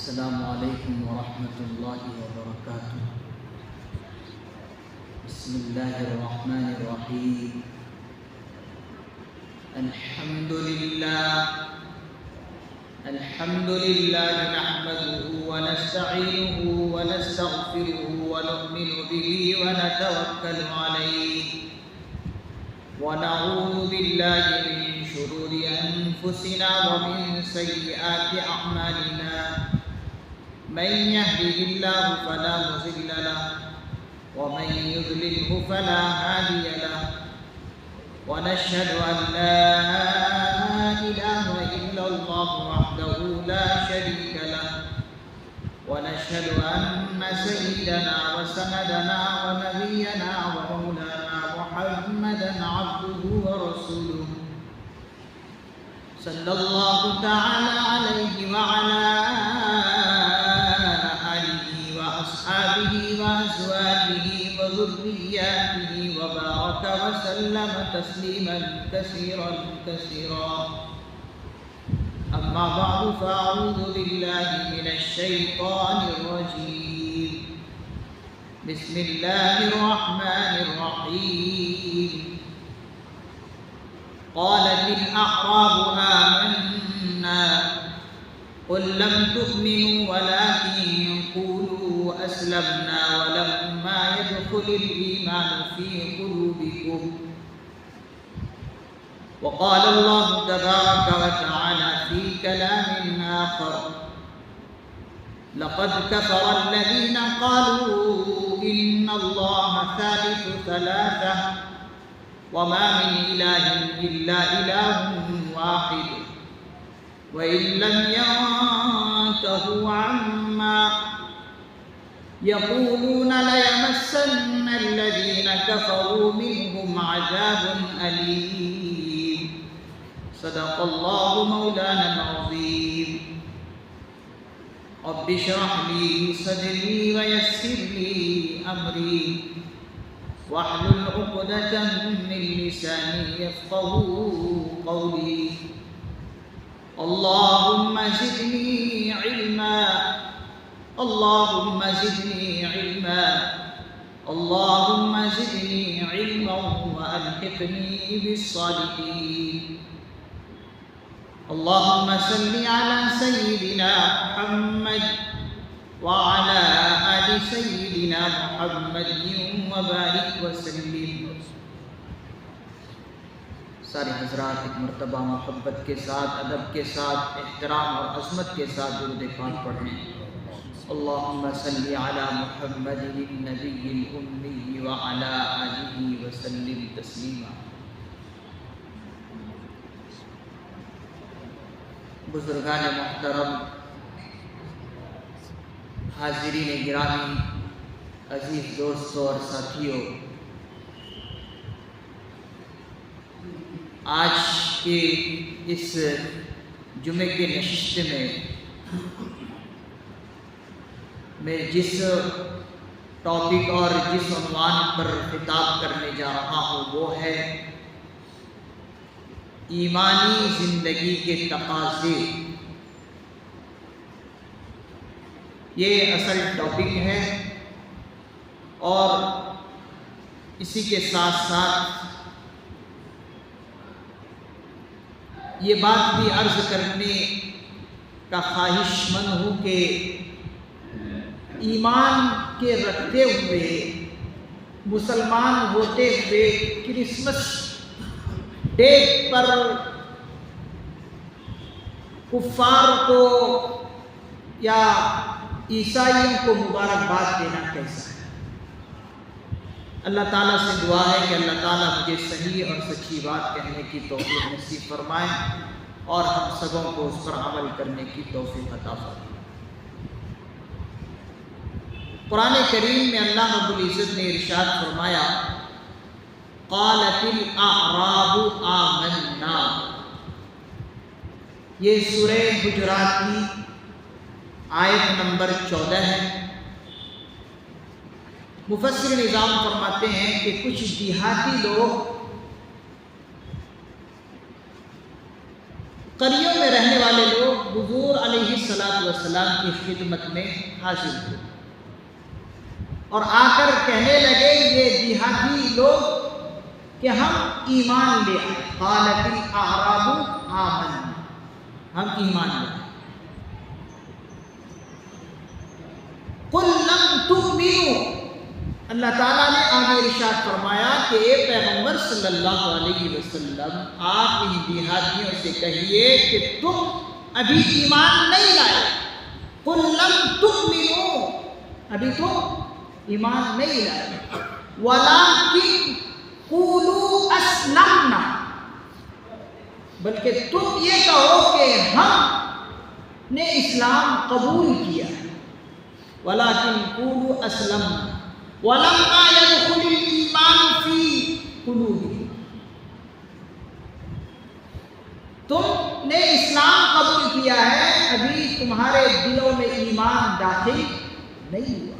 السلام علیکم ورحمۃ اللہ وبرکاتہ۔ بسم اللہ الرحمن الرحیم۔ الحمد للہ نحمده ونستعینه ونستغفره ونؤمن به ونتوکل علیہ ونعوذ باللہ من شرور انفسنا ومن سیئات اعمالنا، من يهده الله فلا مضل له ومن يضلله فلا هادي له، ونشهد أن لا إله إلا الله وحده لا شريك له، ونشهد أن سيدنا وسندنا ونبينا ومولانا محمدا عبده ورسوله، صلى الله تعالى عليه وعلى وأصحابه وأزواجه وذرياته وبارك وسلم تسليما كثيرا كثيرا. أما بعد فأعوذ بالله من الشيطان الرجيم. بسم الله الرحمن الرحيم. قالت الأعراب آمنا قل لم تؤمنوا ولكن قولوا أسلمنا ولما يدخل الإيمان في قلوبكم. وقال الله تبارك وتعالى في كلام آخر: لقد كفر الذين قالوا إن الله ثالث ثلاثة وما من إله إلا إله واحد وإن لم ينتهوا عما يقولون ليمسن الذين كفروا منهم عذاب أليم. صدق الله مولانا العظيم. رب اشرح لي صدري ويسر لي أمري واحلل عقدة من لساني يفقهوا قولي. اللهم زدني علما، اللهم زدني علما، اللهم زدني علما وألحقني بالصالحين. اللهم صل على سيدنا محمد وعلى آل سيدنا محمد وبارك وسلم. سارے حضرات ایک مرتبہ محبت کے ساتھ، ادب کے ساتھ، احترام اور عظمت کے ساتھ درود پاک پڑھیں. اللہم صلی علی محمد النبی الامی وعلی آلہ وسلم تسلیما. بزرگان محترم، حاضرین گرامی، عزیز دوستوں اور ساتھیوں، آج کے اس جمعے کے نشست میں جس ٹاپک اور جس عنوان پر خطاب کرنے جا رہا ہوں وہ ہے ایمانی زندگی کے تقاضے. یہ اصل ٹاپک ہے اور اسی کے ساتھ ساتھ یہ بات بھی عرض کرنے کا خواہش مند ہوں کہ ایمان کے رکھتے ہوئے، مسلمان ہوتے ہوئے، کرسمس ڈے پر کفار کو یا عیسائیوں کو مبارکباد دینا کیسا ہے؟ اللہ تعالیٰ سے دعا ہے کہ اللہ تعالیٰ مجھے صحیح اور سچی بات کہنے کی توفیق نصیب فرمائے اور ہم سبوں کو اس پر عمل کرنے کی توفیق عطا فرمائے. قرآن کریم میں اللہ رب العزت نے ارشاد فرمایا: قالت الاعراب آمنا. یہ سورہ حجرات کی آیت نمبر 14 ہے. مفسر نظام فرماتے ہیں کہ کچھ دیہاتی لوگ قریوں میں رہنے والے لوگ حضور علیہ علیہ السلام کی خدمت میں حاضر ہوئے اور آ کر کہنے لگے یہ دیہاتی لوگ کہ ہم ایمان لے آئے. قالت الاعراب آمنا، ہم ایمان لے آئے. قل لم تؤمنوا، اللہ تعالیٰ نے آگے ارشاد فرمایا کہ اے پیغمبر صلی اللہ علیہ وسلم آپ ان دیہاتیوں سے کہیے کہ تم ابھی ایمان نہیں لائے. قل لم تؤمنوا، ابھی تم ایمان نہیں لائے. ولکن قولوا اسلمنا، بلکہ تم یہ کہو کہ ہم نے اسلام قبول کیا. ولکن قولوا اسلمنا ولما يدخل الایمان فی قلوبکم، تم نے اسلام قبول کیا ہے، ابھی تمہارے دلوں میں ایمان داخل نہیں ہوا.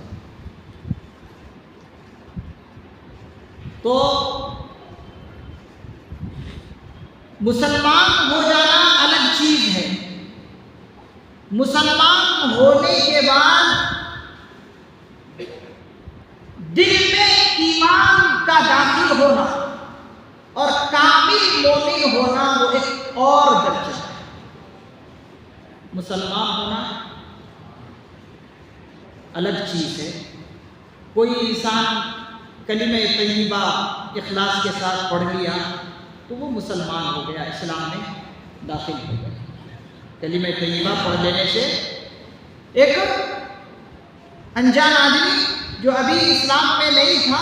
تو مسلمان ہو جانا الگ چیز ہے. مسلمان ہونے کے بعد دل میں ایمان کا داخل ہونا اور کامل مومن ہونا وہ ایک اور درجہ ہے. مسلمان ہونا الگ چیز ہے. کوئی انسان کلمہ طیبہ اخلاص کے ساتھ پڑھ لیا تو وہ مسلمان ہو گیا، اسلام میں داخل ہو گیا. کلمہ طیبہ پڑھ لینے سے ایک انجان آدمی جو ابھی اسلام میں نہیں تھا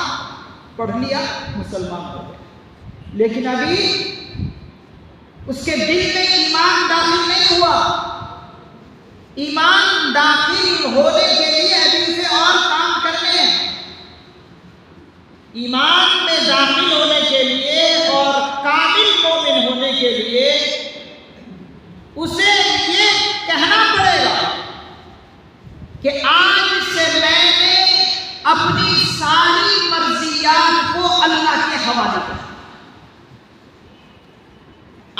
پڑھ لیا، مسلمان ہو گیا. لیکن ابھی اس کے دل میں ایمان داخل نہیں ہوا. ایمان داخل ہونے کے لیے ابھی اسے اور کام کرنے ہیں. ایمان میں داخل ہونے کے لیے اور کامل مومن ہونے کے لیے اسے یہ کہنا پڑے گا کہ آج سے میں نے اپنی ساری مرضیات کو اللہ کے حوالے کیا.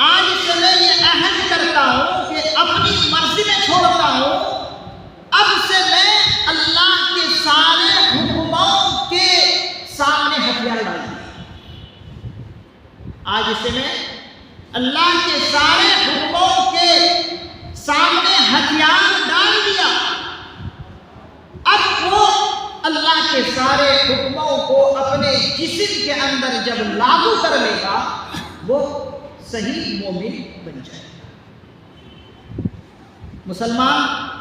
آج سے میں یہ عہد کرتا ہوں کہ اپنی مرضی میں چھوڑتا ہوں. اب سے میں اللہ کے سارے حکموں کے سامنے ہتھیار ڈال دیا. آج سے میں اللہ کے سارے حکموں کے سامنے ہتھیار ڈال دیا. اب وہ اللہ کے سارے حکموں کو اپنے جسم کے اندر جب لاگو کر لے گا وہ صحیح مومن بن جائے گا. مسلمان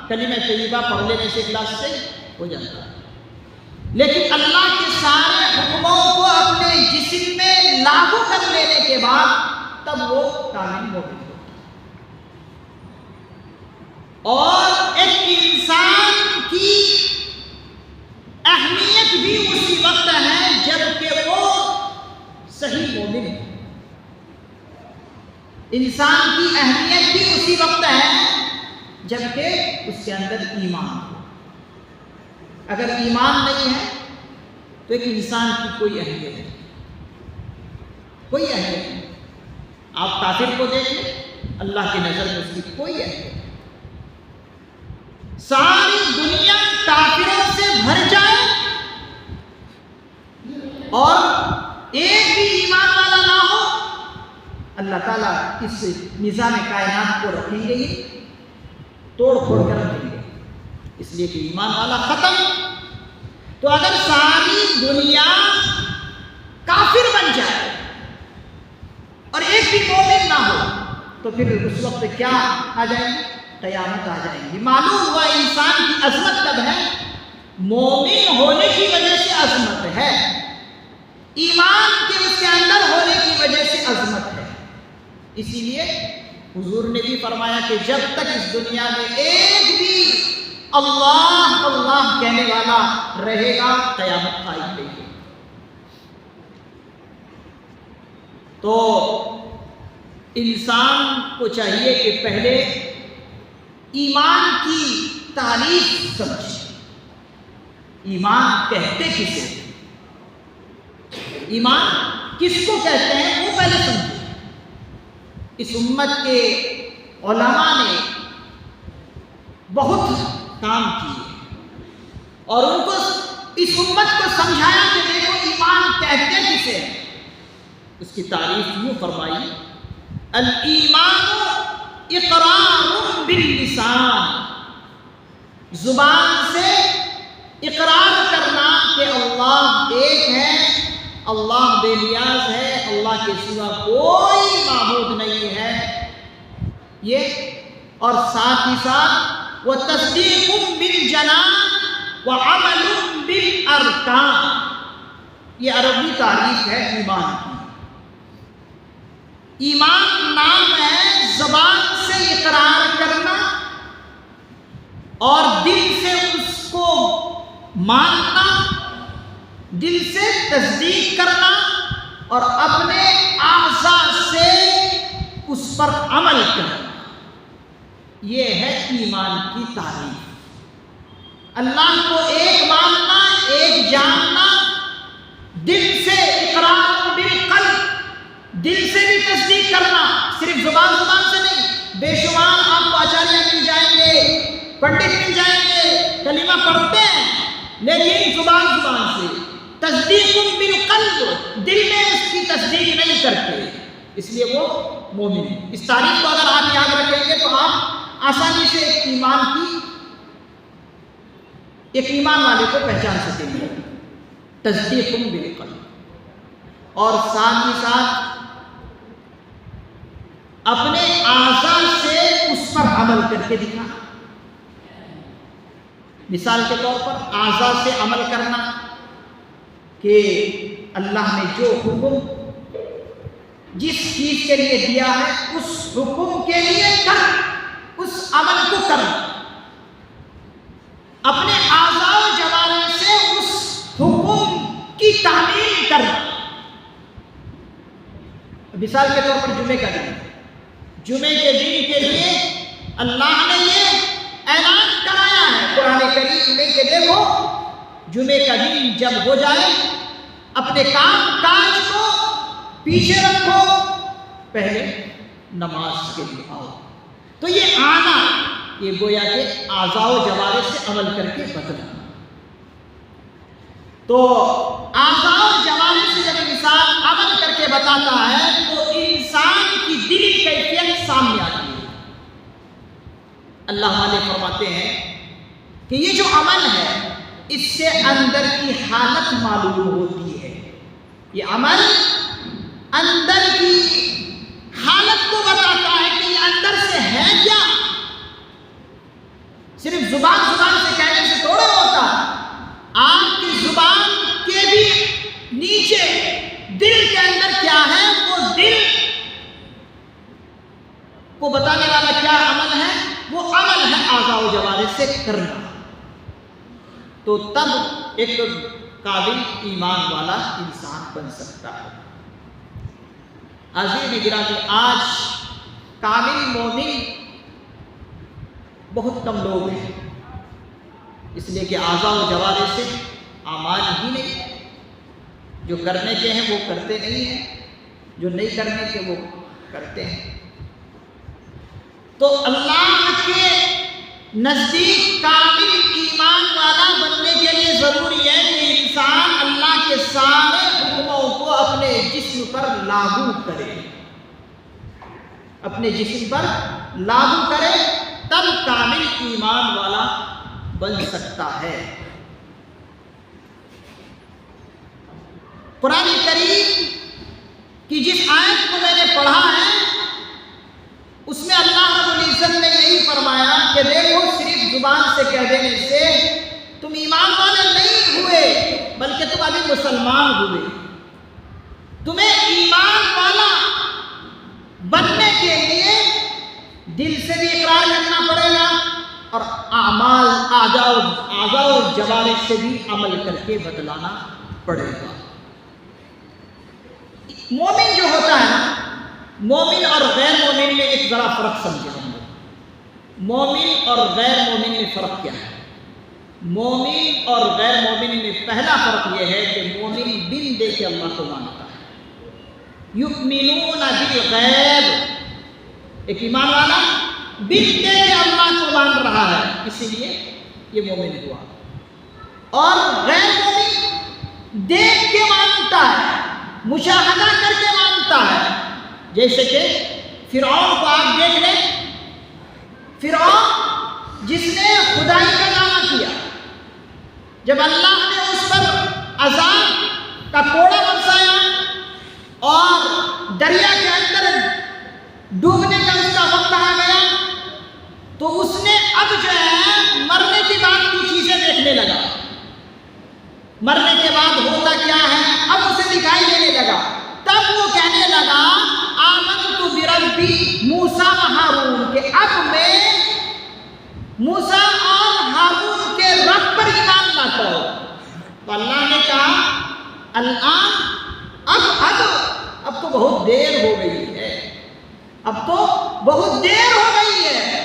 کلمہ طیبہ پڑھ لینے سے اخلاص سے ہو جاتا ہے، لیکن اللہ کے سارے حکموں کو اپنے جسم میں لاگو کر لینے کے بعد تب وہ کامل مومن ہوتا ہے. اور ایک انسان کی اہمیت بھی اسی وقت ہے جب کہ وہ صحیح مومن ہے. انسان کی اہمیت بھی اسی وقت ہے جب کہ اس کے اندر ایمان ہو. اگر ایمان نہیں ہے تو ایک انسان کی کوئی اہمیت نہیں، کوئی اہمیت نہیں. آپ کافر کو دیکھیں، اللہ کی نظر میں اس کی کوئی اہمیت نہیں. ساری دنیا کافروں سے بھر جائے اور ایک بھی ایمان والا نہ ہو، اللہ تعالیٰ اس نظام کائنات کو رکھیں گے، توڑ پھوڑ کر رکھیں گے، اس لیے کہ ایمان والا ختم. تو اگر ساری دنیا کافر بن جائے اور ایک بھی مومن نہ ہو تو پھر اس وقت کیا آ جائے گی؟ قیامت آ جائے گی. معلوم ہوا انسان کی عظمت کب ہے؟ مومن ہونے کی وجہ سے عظمت ہے، ایمان کے اس کے اندر ہونے کی وجہ سے عظمت ہے. اسی لیے حضور نے بھی فرمایا کہ جب تک اس دنیا میں ایک بھی اللہ اللہ کہنے والا رہے گا قیامت قائم رہے گی. تو انسان کو چاہیے کہ پہلے ایمان کی تعریف سمجھے. ایمان کہتے کسے؟ ایمان کس کو کہتے ہیں وہ پہلے سمجھے. اس امت کے علماء نے بہت کام کیے اور ان کو اس امت کو سمجھایا کہ دیکھو ایمان کہتے کسے ہیں۔ اس کی تعریف یوں فرمائی، الایمان اقرار باللسان، زبان سے اقرار کرنا کہ اللہ ایک ہے، اللہ بے نیاز ہے، اللہ کے سوا کوئی معبود نہیں ہے، یہ اور ساتھ ہی ساتھ وتصدیق بالجنان وعمل بالارکان، یہ عربی تعریف ہے ایمان کی۔ ایمان نام ہے زبان سے اقرار کرنا اور دل سے اس کو ماننا، دل سے تصدیق کرنا اور اپنے اعضاء سے اس پر عمل کرنا، یہ ہے ایمان کی تعریف۔ اللہ کو ایک ماننا، ایک جاننا، دل سے اقرار بالقلب، دل سے بھی تصدیق کرنا، صرف زبان سے نہیں۔ بے شمار آپ کو آچاریہ مل جائیں گے، پنڈت مل جائیں گے، کلمہ پڑھتے ہیں لیکن زبان سے، تصدیق بالقلب، دل میں اس کی تصدیق نہیں کرتے، اس لیے وہ مومن۔ اس تعریف کو اگر آپ یاد رکھیں گے تو آپ آسانی سے ایک ایمان والے کو پہچان سکیں گے، تصدیق بالقلب، اور ساتھ ہی ساتھ اپنے اعضاء سے اس پر عمل کر کے دکھانا۔ مثال کے طور پر اعضاء سے عمل کرنا کہ اللہ نے جو حکم جس چیز کے لیے دیا ہے اس حکم کے لیے کر، اس عمل کو کر، اپنے اعضاء و جوارح سے اس حکم کی تعمیل کر۔ مثال کے طور پر جمعے کا دن، جمعے کے دن کے لیے اللہ نے یہ اعلان کرایا ہے قرآن کریم میں کہ دیکھو جمعے کا دن جب ہو جائے اپنے کام کاج کو پیچھے رکھو، پہلے نماز کے لیے آؤ۔ تو یہ آنا، یہ گویا کہ اعضاء و جوارح سے عمل کر کے بدلنا۔ تو اعضاء و جوارح سے جب انسان عمل کر کے بتاتا ہے تو انسان کی دلی کیفیت سامنے آتی ہے۔ اللہ والے فرماتے ہیں کہ یہ جو عمل ہے اس سے اندر کی حالت معلوم ہوتی ہے، یہ عمل اندر کی حالت کو بتاتا ہے کہ یہ اندر سے ہے کیا، صرف زبان سے کہنے سے تھوڑا ہوتا، آپ کی زبان کے بھی نیچے دل کے اندر کیا ہے، وہ دل کو بتانے والا کیا عمل ہے، وہ عمل ہے اعضاء و جوارح سے کرنا۔ تو تب ایک قابل ایمان والا انسان بن سکتا ہے۔ عزیز گرامی، آج کامل مومن بہت کم لوگ ہیں، اس لیے کہ اعضاء و جوارح سے اعمال ہی نہیں، جو کرنے کے ہیں وہ کرتے نہیں ہیں، جو نہیں کرنے کے وہ کرتے ہیں۔ تو اللہ کے نزدیک کامل ایمان والا بننے کے لیے ضروری ہے کہ انسان اللہ کے سارے حکموں کو اپنے جسم پر لاگو کرے، اپنے جسم پر لاگو کرے، تب کامل ایمان والا بن سکتا ہے۔ قرآن کریم کی جس آیت کو میں نے پڑھا ہے اس میں اللہ رب العزت نے یہی فرمایا کہ دیکھو صرف زبان سے کہہ دینے سے تم ایمان والے نہیں ہوئے بلکہ تم ابھی مسلمان ہوئے، تمہیں ایمان والا بننے کے لیے دل سے بھی اقرار کرنا پڑے گا اور اعمال اعضاء و جوارح سے بھی عمل کر کے بدلانا پڑے گا۔ مومن جو ہوتا ہے نا، مومن اور غیر مومن میں ایک ذرا فرق سمجھے ہم لوگ۔ مومن اور غیر مومن میں فرق کیا ہے؟ مومن اور غیر مومن میں پہلا فرق یہ ہے کہ مومن بن دے کے اللہ کو مانتا ہے، یؤمنون بالغیب، ایک ایمان والا بن دے کے اللہ کو مان رہا ہے، اسی لیے یہ مومن ہوا. اور غیر مومن دیکھ کے مانتا ہے، مشاہدہ کر کے مانتا ہے. جیسے کہ فرعون کو آپ دیکھ لیں، فرعون جس نے خدائی کا دعویٰ کیا، جب اللہ نے اس پر عذاب کا کوڑا برسایا اور دریا کے اندر ڈوبنے کا اس کا وقت آ گیا، تو اس نے اب جو ہے مرنے کے بعد کی چیزیں دیکھنے لگا. مرنے کے بعد ہوتا کیا ہے اب اسے دکھائی دینے لگا. تب وہ کہنے لگا آمنت بربی موسیٰ و ہارون، کہ اب میں موسیٰ اور ہارون کے رب پر ایمان لاتا ہوں. تو اللہ نے کہا الآن اب تو بہت دیر ہو گئی ہے، اب تو بہت دیر ہو گئی ہے.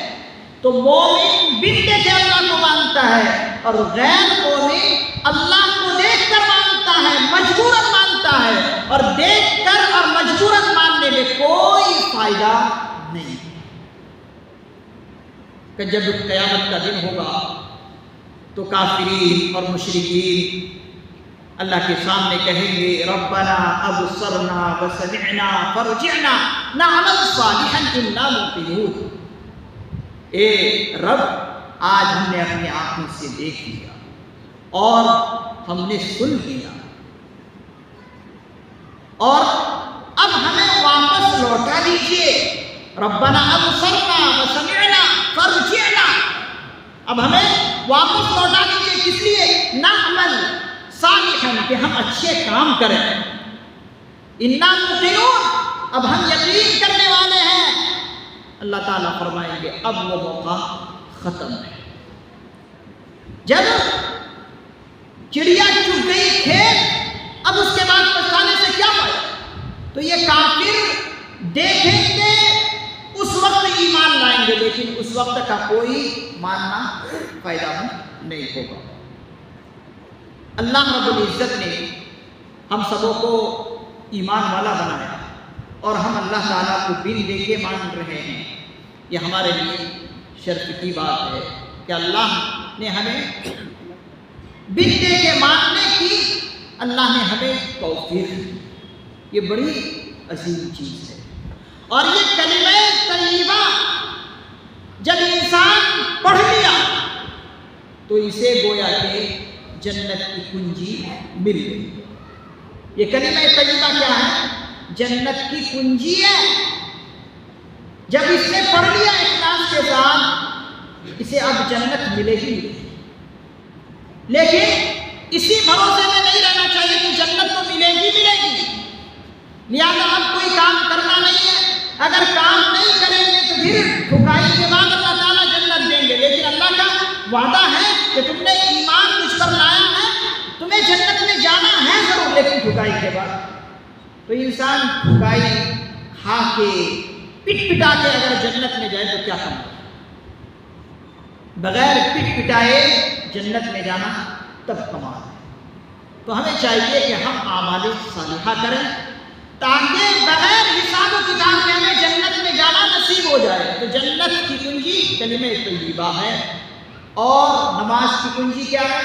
تو مومن بن دیکھے اللہ کو مانتا ہے، اور غیر مومن اللہ کو دیکھ کر مانتا ہے، مجبوراً مانتا ہے. اور دیکھ کر اور مجبوراً ماننے میں کوئی فائدہ نہیں. کہ جب قیامت کا دن ہوگا تو کافرین اور مشرکین اللہ کے سامنے کہیں گے ربنا ابصرنا وسمعنا فرجعنا نعمل صالحا انا موقنون. اے رب، آج ہم نے اپنی آنکھوں سے دیکھ لیا اور ہم نے سن لیا، اور اب ہمیں واپس لوٹا دیجئے. ربنا ابصرنا وسمعنا فرجعنا، اب ہمیں واپس لوٹا دیجئے. کس لیے؟ نعمل صالحا، کہ ہم اچھے کام کریں. انا موقنون، اب ہم یقین کرنے والے ہیں. اللہ تعالیٰ فرمائیں گے اب وہ موقع ختم ہے. جب چڑیا چگ گئی کھیت، اب اس کے بعد پچھتانے سے کیا فائدہ؟ تو یہ کافر دیکھیں گے اس وقت ایمان لائیں گے، لیکن اس وقت کا کوئی ماننا فائدہ مند نہیں ہوگا. اللہ رب العزت نے ہم سبوں کو ایمان والا بنایا، اور ہم اللہ تعالیٰ کو بن دے کے مان رہے ہیں. یہ ہمارے لیے شرف کی بات ہے کہ اللہ نے ہمیں بن دے کے ماننے کی اللہ نے ہمیں توفیق دی. یہ بڑی عظیم چیز ہے. اور یہ کلمہ طیبہ جب انسان پڑھ لیا تو اسے گویا کہ جنت کی کنجی مل گئی. یہ کلمہ طیبہ کیا ہے؟ جنت کی کنجی ہے. جب اس نے پڑھ لیا اخلاص کے ساتھ، اسے اب جنت ملے گی. لیکن اسی بھروسے میں نہیں رہنا چاہیے کہ جنت تو ملے گی، لہٰذا اب کوئی کام کرنا نہیں ہے. اگر کام نہیں کریں گے تو پھر ٹھکائی کے بعد اللہ تعالیٰ جنت دیں گے. لیکن اللہ کا وعدہ ہے کہ تم نے ایمان مجھ پر لایا ہے، تمہیں جنت میں جانا ہے ضرور، لیکن ٹھکائی کے بعد. تو انسان ٹھکائی کھا کے پٹ پٹا کے اگر جنت میں جائے تو کیا کرنا؟ بغیر پٹ پٹائے جنت میں جانا تب کمال ہے. تو ہمیں چاہیے کہ ہم اعمال صالحہ کریں تاکہ بغیر حساب و کتاب کے ہمیں جنت میں جانا نصیب ہو جائے. تو جنت کی کنجی کلمہ طیبہ ہے. اور نماز کی کنجی کیا ہے؟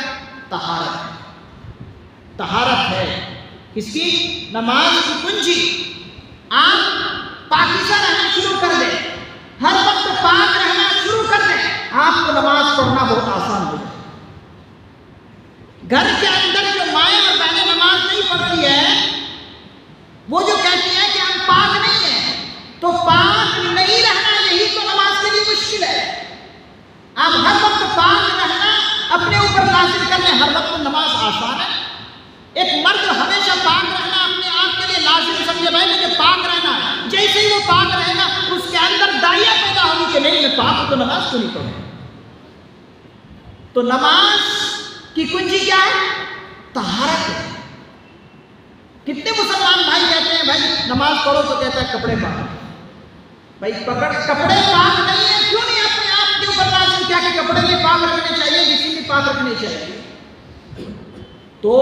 طہارت ہے. طہارت ہے کس کی؟ نماز کی کنجی. آپ پاکیزہ رہنا شروع کر دیں، ہر وقت پاک رہنا شروع کر دیں، آپ کو نماز پڑھنا بہت آسان ہو جائے. گھر کے اندر جو مائیں اور بہنیں نماز نہیں پڑھتی ہے، وہ جو کہتی ہیں کہ ہم پاک نہیں ہیں، تو پاک نہیں رہنا یہی تو نماز کے لیے مشکل ہے. آپ ہر وقت پاک رہنا اپنے اوپر لازم کر لیں، ہر وقت نماز آسان ہے. ایک مرد ہمیشہ پاک رہنا اپنے آپ کے لیے لازم سمجھے، بھائی مجھے پاک رہنا ہے. جیسے ہی وہ پاک رہے گا اس کے اندر داعیہ پیدا ہوگی کہ نہیں میں پاک ہوں تو نماز کو نہیں پڑھوں. تو نماز کی کنجی کیا ہے؟ طہارت ہے. کتنے مسلمان بھائی کہتے ہیں بھائی نماز پڑھو تو کہتا ہے کپڑے پاک. بھائی کپڑے پاک نہیں ہے، کیوں نہیں اپنے آپ کے اوپر لازم کیا کہ کپڑے بھی پاک رکھنے چاہیے، جسم بھی پاک رکھنے چاہیے. تو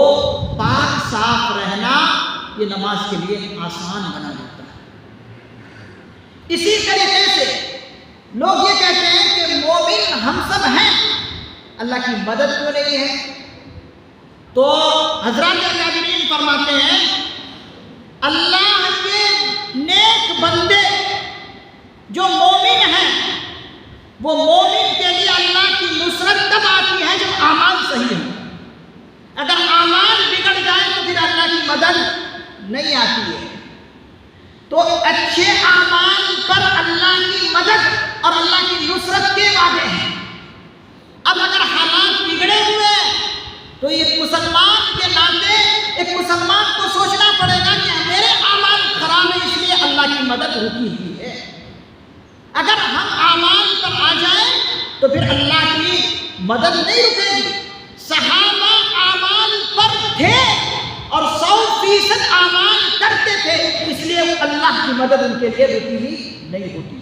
پاک صاف رہنا یہ نماز کے لیے آسان بنا دیتا ہے. اسی طریقے سے لوگ یہ کہتے ہیں کہ مومن ہم سب ہیں، اللہ کی مدد کیوں نہیں ہے؟ تو حضرات اکابرین فرماتے ہیں اللہ کے نیک بندے جو مومن ہیں، وہ مومن کے لیے اللہ کی نصرت تب آتی ہے جب اعمال صحیح ہوں۔ اگر اعمال بگڑ جائیں تو پھر اللہ کی مدد نہیں آتی ہے۔ تو اچھے اعمال پر اللہ کی مدد اور اللہ کی نصرت کے وعدے ہیں۔ اب اگر حالات بگڑے ہوئے تو ایک مسلمان کے ناطے ایک مسلمان کو سوچنا پڑے گا کہ میرے اعمال خراب ہیں، اس لیے اللہ کی مدد رکی ہوئی ہے۔ اگر ہم اعمال پر آ جائیں تو پھر اللہ کی مدد نہیں رکے گی۔ صحابہ اعمال پر تھے اور 100% اعمال کرتے تھے، اس لیے اللہ کی مدد ان کے لیے رکی ہوئی نہیں ہوتی۔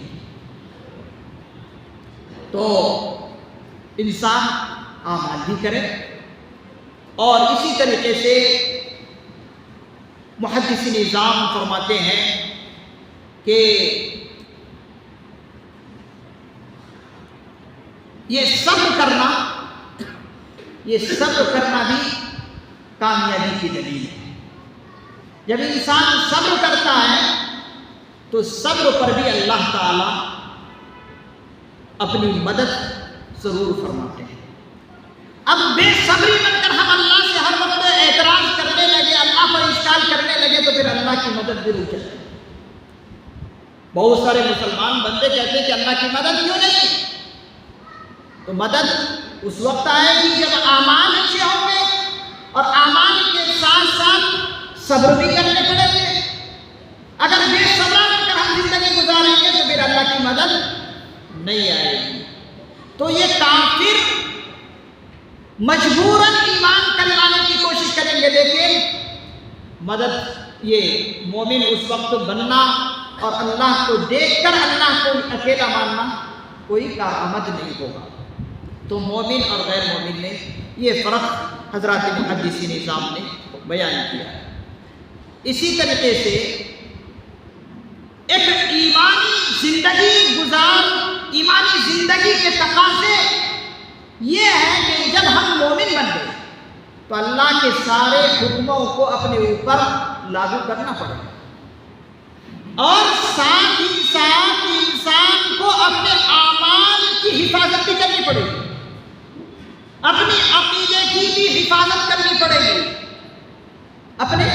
تو انسان اعمال بھی کرے، اور اسی طریقے سے محدث نظام فرماتے ہیں کہ یہ صبر کرنا بھی کامیابی کی دلیل ہے۔ جب انسان صبر کرتا ہے تو صبر پر بھی اللہ تعالی اپنی مدد ضرور فرماتے ہیں۔ اب بے صبری بن کر ہم اللہ سے ہر وقت اعتراض کرنے لگے، اللہ پر اشکال کرنے لگے تو پھر اللہ کی مدد بھی رک جاتی ہے۔ بہت سارے مسلمان بندے کہتے ہیں کہ اللہ کی مدد کیوں نہیں؟ تو مدد اس وقت آئے گی جب اعمال اچھے ہوں گے، اور اعمال کے ساتھ ساتھ صبر بھی کرنے پڑیں گے۔ اگر بے صبر بن کر ہم زندگی گزاریں گے تو پھر اللہ کی مدد نہیں آئے گی۔ تو یہ کافر مجبوراً ایمان کر لانے کی کوشش کریں گے، لیکن مدد یہ مومن اس وقت بننا اور اللہ کو دیکھ کر اللہ کو اکیلا ماننا کوئی کارآمد نہیں ہوگا۔ تو مومن اور غیر مومن نے یہ فرق حضرات محدثین نظام نے بیان کیا ہے۔ اسی طریقے سے ایک ایمانی زندگی کے تقاضے یہ ہے کہ جب ہم مومن بن گئے تو اللہ کے سارے حکموں کو اپنے اوپر لاگو کرنا پڑے گا، اور ساتھ ہی ساتھ انسان کو اپنے اعمال کی حفاظت بھی کرنی پڑے گی، اپنی عقیدے کی بھی حفاظت کرنی پڑے گی، اپنے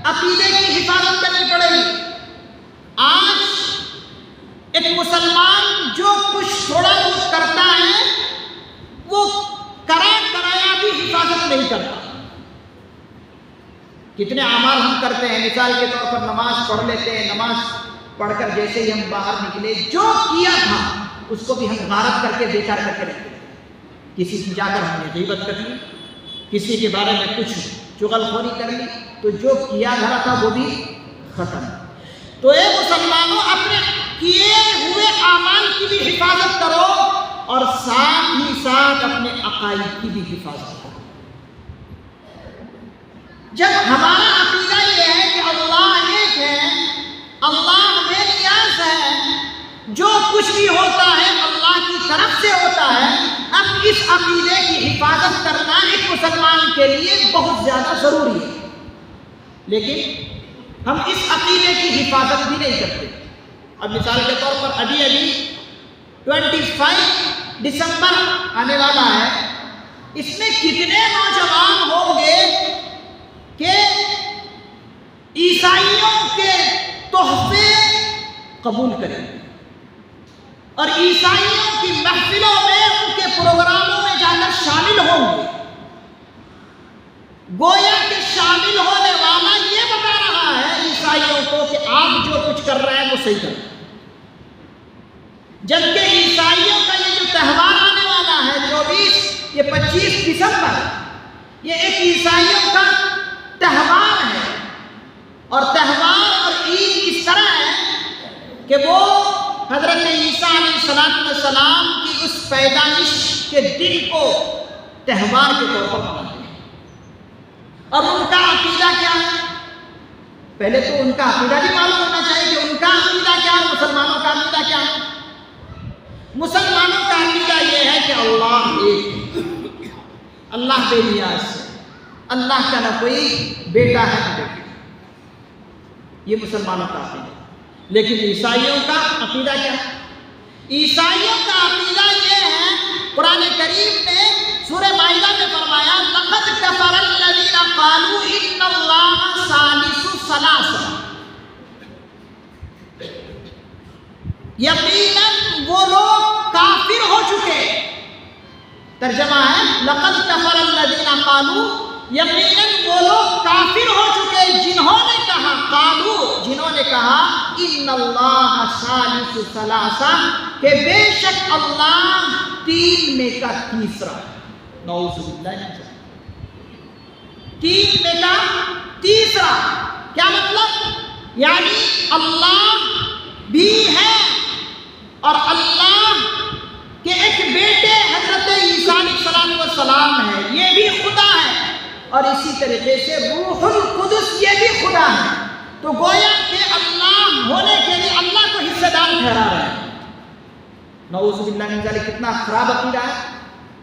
عقیدے کی حفاظت کرنی پڑے گی۔ آج ایک مسلمان جو کچھ تھوڑا بہت کرتا ہے وہ کرایا بھی حفاظت نہیں کرتا۔ کتنے اعمال ہم کرتے ہیں، مثال کے طور پر نماز پڑھ لیتے ہیں، نماز پڑھ کر جیسے ہی ہم باہر نکلے جو کیا تھا اس کو بھی ہم غارت کر کے بیکار کر کے رکھتے ہیں۔ کسی کی جا کر ہم نے غیبت کر لی، کسی کے بارے میں کچھ چغل خوری کر لی، تو جو کیا دھرا تھا وہ بھی ختم۔ تو اے مسلمانوں، اپنے کیے ہوئے اعمال کی بھی حفاظت کرو اور ساتھ ہی ساتھ اپنے عقائد کی بھی حفاظت کرو۔ جب ہمارا عقیدہ یہ ہے کہ اللہ ایک ہے، اللہ بے نیاز ہے، جو کچھ بھی ہوتا ہے اللہ کی طرف سے ہوتا ہے، اب اس عقیدے کی حفاظت کرنا ایک مسلمان کے لیے بہت زیادہ ضروری ہے، لیکن ہم اس عقیدے کی حفاظت بھی نہیں کرتے۔ اب مثال کے طور پر ابھی 25 دسمبر آنے والا ہے، اس میں کتنے نوجوان ہوں گے کہ عیسائیوں کے تحفے قبول کریں گے اور عیسائیوں کی محفلوں میں ان کے پروگراموں میں جا کر شامل ہوں گے۔ گویا کہ شامل ہونے والا یہ بتا رہا ہے عیسائیوں کو کہ آپ جو کچھ کر رہے ہیں وہ صحیح کر رہے ہیں، جبکہ عیسائیوں کا یہ جو تہوار آنے والا ہے 25 دسمبر، یہ ایک عیسائیوں کا تہوار ہے، اور تہوار اور عید اس طرح ہے کہ وہ حضرت عیسیٰ علیہ السلام کی اس پیدائش کے دن کو تہوار کے طور پر مناتے ہیں۔ اور ان کا عقیدہ کیا ہے؟ پہلے تو ان کا عقیدہ بھی معلوم ہونا چاہیے کہ ان کا عقیدہ کیا ہے، مسلمانوں کا عقیدہ کیا ہے۔ مسلمانوں کا عقیدہ یہ ہے کہ اللہ ایک ہے، اللہ بے نیاز ہے، اللہ کا نہ کوئی بیٹا ہے نہ بیٹی، یہ مسلمانوں کا عقیدہ ہے۔ لیکن عیسائیوں کا عقیدہ کیا ہے؟ عیسائیوں کا عقیدہ یہ ہے، قرآن کریم نے سورہ مائدہ میں فرمایا لَقَدْ كَفَرَ الَّذِينَ قَالُوا إِنَّ اللَّهَ ثَالِثُ ثَلَاثَةٍ، یقیناً وہ لوگ کافر ہو چکے۔ ترجمہ ہے لَقَدْ كَفَرَ الَّذِينَ قَالُوا، یقیناً وہ لوگ کافر ہو چکے جنہوں نے کہا، قالوا جنہوں نے کہا، ان اللہ ثالث ثلاثہ، کہ بے شک اللہ تین میں کا تیسرا ہے۔ نعوذ باللہ من ذالک، تین میں کا تیسرا کیا مطلب؟ یعنی اللہ بھی ہے اور اللہ کے ایک بیٹے حضرت عیسیٰ علیہ السلام ہے، یہ بھی خدا ہے، اور اسی طریقے سے روح القدس یہ بھی خدا ہے۔ تو گویا کہ اللہ ہونے کے لیے اللہ کو حصہ دار ٹھہرا رہے ہیں۔ نعوذ باللہ من ذالک، کتنا خراب عقیدہ ہے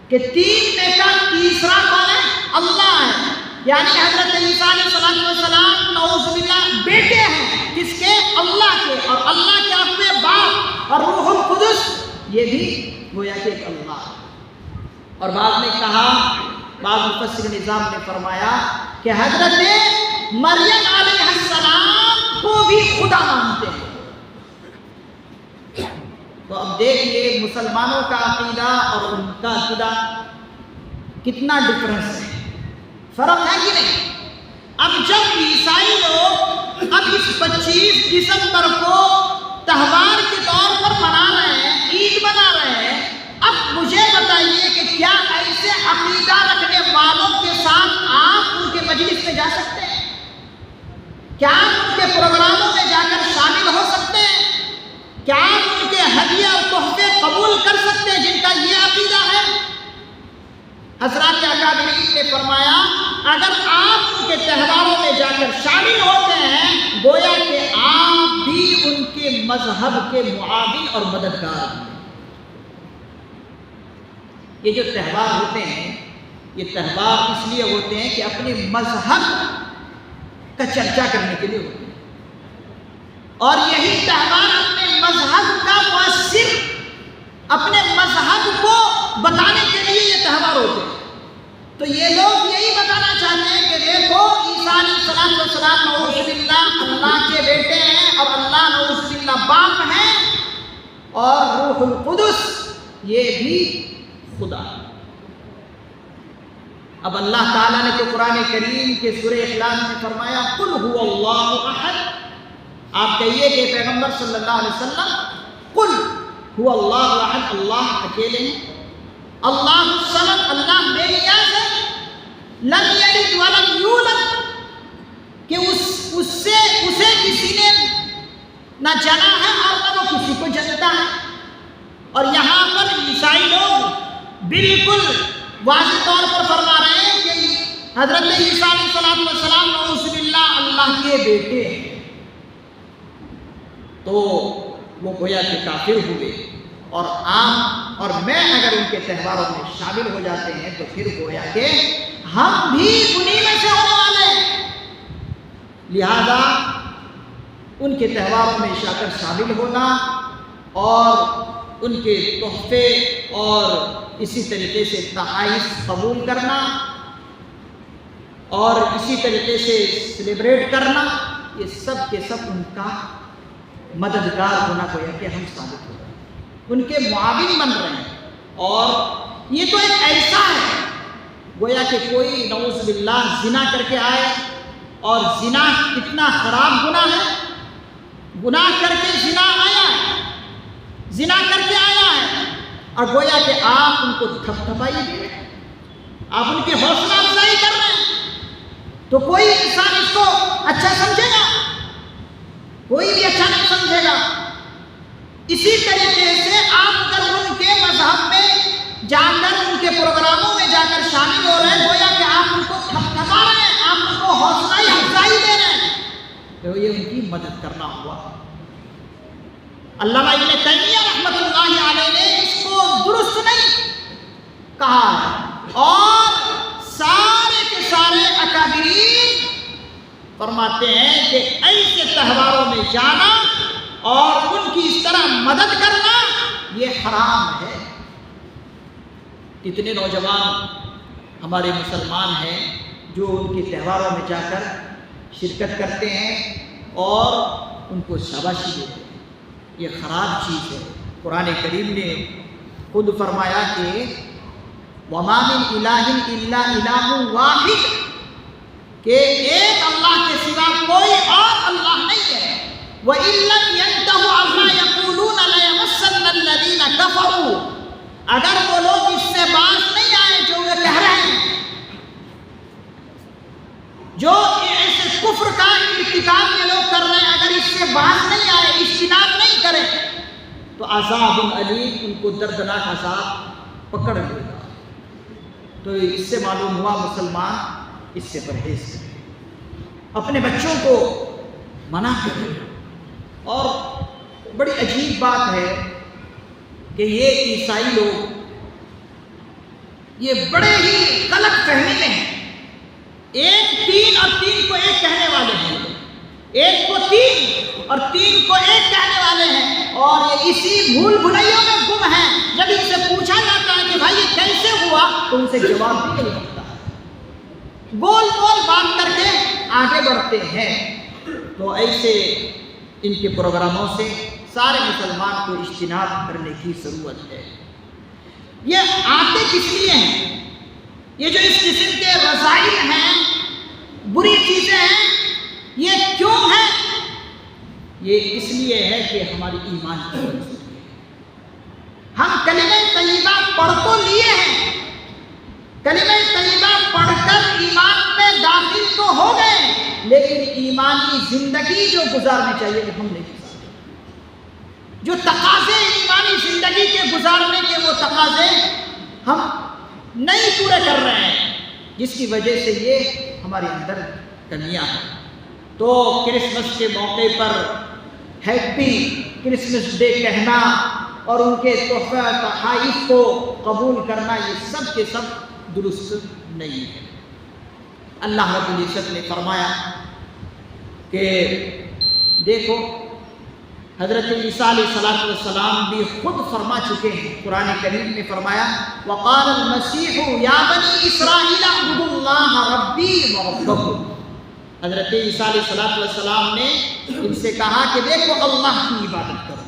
کہ تین میں کا تیسرا کون ہے؟ اللہ ہے، یعنی حضرت عیسیٰ علیہ السلام نعوذ باللہ بیٹے ہیں کس کے؟ اللہ کے، اور اللہ کے اپنے باپ، اور روح القدس یہ بھی گویا کہ ایک اللہ ہے۔ اور بعد میں کہا، بعض مفسر نظام نے فرمایا کہ حضرت مریم علیہ السلام کو بھی خدا مانتے ہیں۔ تو اب دیکھیے مسلمانوں کا عقیدہ اور ان کا عقیدہ کتنا ڈفرنس ہے، فرق ہے کہ نہیں؟ اب جب عیسائی لوگ اب اس 25 دسمبر کو تہوار کے طور پر منا رہے ہیں، عید منا رہے ہیں، اب مجھے بتائیے کہ کیا ایسے عقیدہ رکھنے والوں کے ساتھ آپ ان کے مجلس میں جا سکتے ہیں؟ کیا آپ ان کے پروگراموں میں جا کر شامل ہو سکتے ہیں؟ کیا آپ ان کے ہدیہ اور تحفے قبول کر سکتے ہیں جن کا یہ عقیدہ ہے؟ حضرات اکابرین نے فرمایا اگر آپ ان کے تہواروں میں جا کر شامل ہوتے ہیں گویا کہ آپ بھی ان کے مذہب کے معاون اور مددگار ہیں۔ یہ جو تہوار ہوتے ہیں یہ تہوار اس لیے ہوتے ہیں کہ اپنے مذہب کا چرچا کرنے کے لیے ہوتے ہیں، اور یہی تہوار اپنے مذہب کا مؤثر، اپنے مذہب کو بتانے کے لیے یہ تہوار ہوتے ہیں۔ تو یہ لوگ یہی بتانا چاہتے ہیں کہ دیکھو عیسیٰ علیہ السلام نعوذ باللہ اللہ کے بیٹے ہیں، اور اللہ نعوذ باللہ باپ ہیں، اور روح القدس یہ بھی خدا ہے۔ اب اللہ تعالیٰ نے تو قرآن کریم کے سورہ اخلاص میں فرمایا قل هو اللہ احد، آپ کہیے کہ پیغمبر صلی اللہ علیہ وسلم قل هو اللہ احد، اللہ اکیلے ہیں، اللہ الصمد، اللہ بے نیاز ہے، لم یلد ولم یولد، کہ اسے کسی نے نہ جنا ہے اور نہ وہ کسی کو جنتا ہے۔ اور یہاں پر عیسائی لوگ بالکل واضح طور پر فرما رہے ہیں کہ حضرت عیسیٰ علیہ السلام نعوذ باللہ اللہ کے بیٹے ہیں، تو وہ گویا کہ کافر ہوئے، اور اور میں اگر ان کے تہواروں میں شامل ہو جاتے ہیں تو پھر گویا کہ ہم بھی انہی میں سے ہونے والے ہیں، لہذا ان کے تہواروں میں جا کر شامل ہونا اور ان کے تحفے اور اسی طریقے سے تحائف قبول کرنا اور اسی طریقے سے سیلیبریٹ کرنا، یہ سب کے سب ان کا مددگار ہونا گویا کہ ہم ثابت ہو رہے ہیں، ان کے معاون بن رہے ہیں۔ اور یہ تو ایک ایسا ہے گویا کہ کوئی نعوذ باللہ زنا کر کے آئے، اور زنا کتنا خراب گناہ ہے، گناہ کر کے زنا آیا ہے، زنا کر کے آیا ہے، اور گویا کہ آپ ان کو تھپتھپائی دے رہے ہیں، آپ ان کی حوصلہ افزائی کر رہے ہیں، تو کوئی انسان اس کو اچھا سمجھے گا؟ کوئی بھی اچھا نہیں سمجھے گا۔ اسی طریقے سے آپ اگر ان کے مذہب میں جا کر ان کے پروگراموں میں جا کر شامل ہو رہے ہیں گویا کہ آپ ان کو تھپتھپا رہے ہیں، آپ ان کو حوصلہ افزائی دے رہے ہیں، تو یہ ان کی مدد کرنا ہوا۔ علامہ ابن تیمیہ رحمۃ اللہ علیہ نے اس کو درست نہیں کہا، اور فرماتے ہیں کہ ایسے تہواروں میں جانا اور ان کی اس طرح مدد کرنا یہ حرام ہے۔ کتنے نوجوان ہمارے مسلمان ہیں جو ان کے تہواروں میں جا کر شرکت کرتے ہیں اور ان کو شاباشی دیتے ہیں، یہ خراب چیز ہے۔ قرآن کریم نے خود فرمایا کہ وَمَا مِنْ إِلَٰهٍ إِلَّا إِلَٰهٌ وَاحِدٌ، کہ ایک اللہ کے سوا کوئی اور اللہ نہیں ہے۔ وَإِن لَّمْ يَنْتَهُوا عَمَّا يَقُولُونَ لَيَمَسَّنَّ الَّذِينَ كَفَرُوا، اگر وہ لوگ اس سے باز نہیں آئے جو وہ کہہ رہے ہیں، جو ایسے کفر کا ارتکاب یہ لوگ کر رہے ہیں، اگر اس سے باز نہیں آئے، اجتناب نہیں کریں تو عذاب علیم، ان کو دردناک عذاب پکڑ لے گا۔ تو اس سے معلوم ہوا مسلمان اس سے پرہیز کریں، اپنے بچوں کو منع کریں۔ اور بڑی عجیب بات ہے کہ یہ عیسائی لوگ یہ بڑے ہی غلط فہمی میں ہیں، ایک تین اور تین کو ایک کہنے والے ہیں، ایک کو تین اور تین کو ایک کہنے والے ہیں، اور یہ اسی بھول بھلائیوں میں گم ہیں۔ جب ان سے پوچھا جاتا ہے کہ بھائی یہ کیسے ہوا تو ان سے جواب بھی نہیں ملتا، گول گول بات کر کے آگے بڑھتے ہیں۔ تو ایسے ان کے پروگراموں سے سارے مسلمان کو اجتناب کرنے کی ضرورت ہے۔ یہ آتے کس لیے ہیں؟ یہ جو اس قسم کے رسائل ہیں، بری چیزیں ہیں، یہ کیوں ہیں؟ یہ اس لیے ہے کہ ہماری ایمان کی وجہ سے ہم کلمہ طیبہ پڑھ تو لیے ہیں، کلمہ طیبہ پڑھ کر ایمان میں داخل تو ہو گئے، لیکن ایمانی زندگی جو گزارنی چاہیے وہ ہم نہیں گزارتے۔ جو تقاضے ایمانی زندگی کے گزارنے کے وہ تقاضے ہم نہیں پورے کر رہے ہیں، جس کی وجہ سے یہ ہمارے اندر کمیاں ہیں۔ تو کرسمس کے موقع پر ہیپی کرسمس ڈے کہنا اور ان کے تحفہ تحائف کو قبول کرنا، یہ سب کے سب درست نہیں ہے۔ اللہ رب العزت نے فرمایا کہ دیکھو، حضرت عیسیٰ علیہ السلام بھی خود فرما چکے ہیں، قرآن کریم میں فرمایا وَقَالَ الْمَسِيحُ يَا بَنِي إِسْرَائِيلَ اعْبُدُوا اللَّهَ رَبِّي وَرَبَّكُمْ۔ حضرت عیسیٰ علیہ السلام نے ان سے کہا کہ دیکھو اللہ کی عبادت کرو،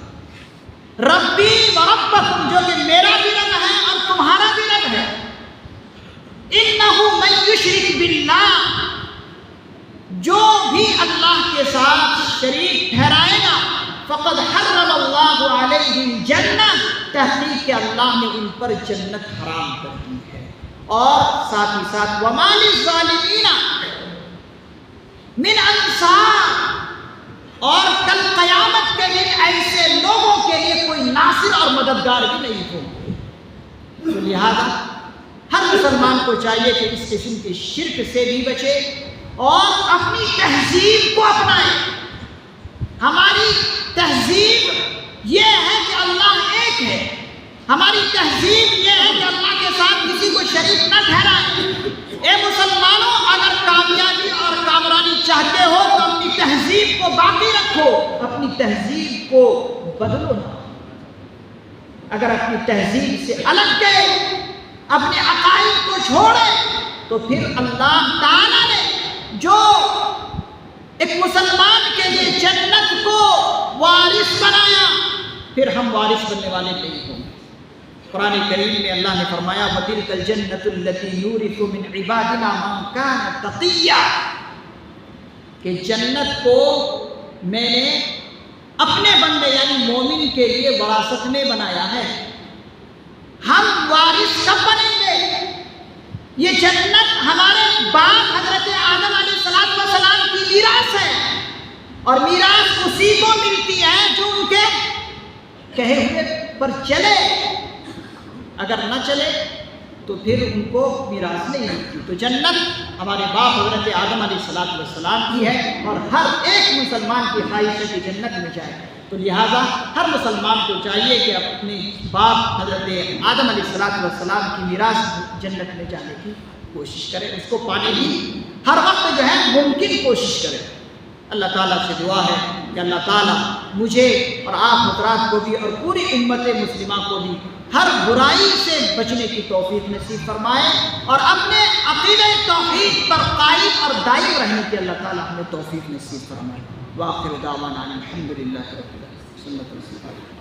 ربی وربکم، جو کہ میرا بھی رب ہے اور تمہارا بھی رب ہے۔ اِنَّهُ مَن يُشْرِكْ بِاللَّهِ، جو بھی اللہ کے ساتھ شریک ٹھہرائے گا، فقد حرم اللہ علیہ الجنہ، تحقیق کہ اللہ نے ان پر جنت حرام کر دی ہے۔ اور ساتھ ہی ساتھ وَمَا لِلظَّالِمِينَ مِنْ انصار، اور کل قیامت کے دن ایسے لوگوں کے لیے کوئی ناصر اور مددگار بھی نہیں ہوگا۔ تو لہذا ہر مسلمان کو چاہیے کہ اس قسم کے شرک سے بھی بچے اور اپنی تہذیب کو اپنائیں۔ ہماری تہذیب یہ ہے کہ اللہ ایک ہے، ہماری تہذیب یہ ہے کہ اللہ کے ساتھ کسی کو شریک نہ ٹھہرائیں۔ اے مسلمانوں، اگر کامیابی اور کامرانی چاہتے ہو تو اپنی تہذیب کو باقی رکھو، اپنی تہذیب کو بدلو نہ۔ اگر اپنی تہذیب سے الگ گئے، اپنے عقائد کو چھوڑے، تو پھر اللہ تعالیٰ نے جو ایک مسلمان کے لیے جنت کو وارث بنایا، پھر ہم وارث بننے والے نہیں ہوں گے۔ قرآن کریم میں اللہ نے فرمایا وَتِلْكَ الْجَنَّةُ الَّتِي نُورِثُ مِنْ عِبَادِنَا مَنْ كَانَ تَقِيًّا، کہ جنت کو میں نے اپنے بندے یعنی مومن کے لیے وراثت میں بنایا ہے۔ ہم وارث کب بنیں گے؟ یہ جنت ہمارے باپ حضرت آدم علیہ السلام کی میراث ہے، اور میراث اسی کو ملتی ہے جو ان کے کہے ہوئے پر چلے، اگر نہ چلے تو پھر ان کو میراث نہیں ملتی۔ تو جنت ہمارے باپ حضرت آدم علیہ السلام کی ہے، اور ہر ایک مسلمان کی خواہش ہے کہ جنت میں جائے۔ تو لہٰذا ہر مسلمان کو چاہیے کہ اپنے باپ حضرت آدم علیہ السلام کی میراث جنت میں جانے کی کوشش کرے، اس کو پانے کی ہر وقت جو ہے ممکن کوشش کرے۔ اللہ تعالیٰ سے دعا ہے کہ اللہ تعالیٰ مجھے اور آپ حضرات کو بھی اور پوری امت مسلمہ کو بھی ہر برائی سے بچنے کی توفیق نصیب فرمائے، اور اپنے عقیدہ توحید پر قائم اور دائم رہنے کی اللہ تعالیٰ ہمیں توفیق نصیب فرمائے۔ وآخر دعوانا الحمدللہ رب العالمین۔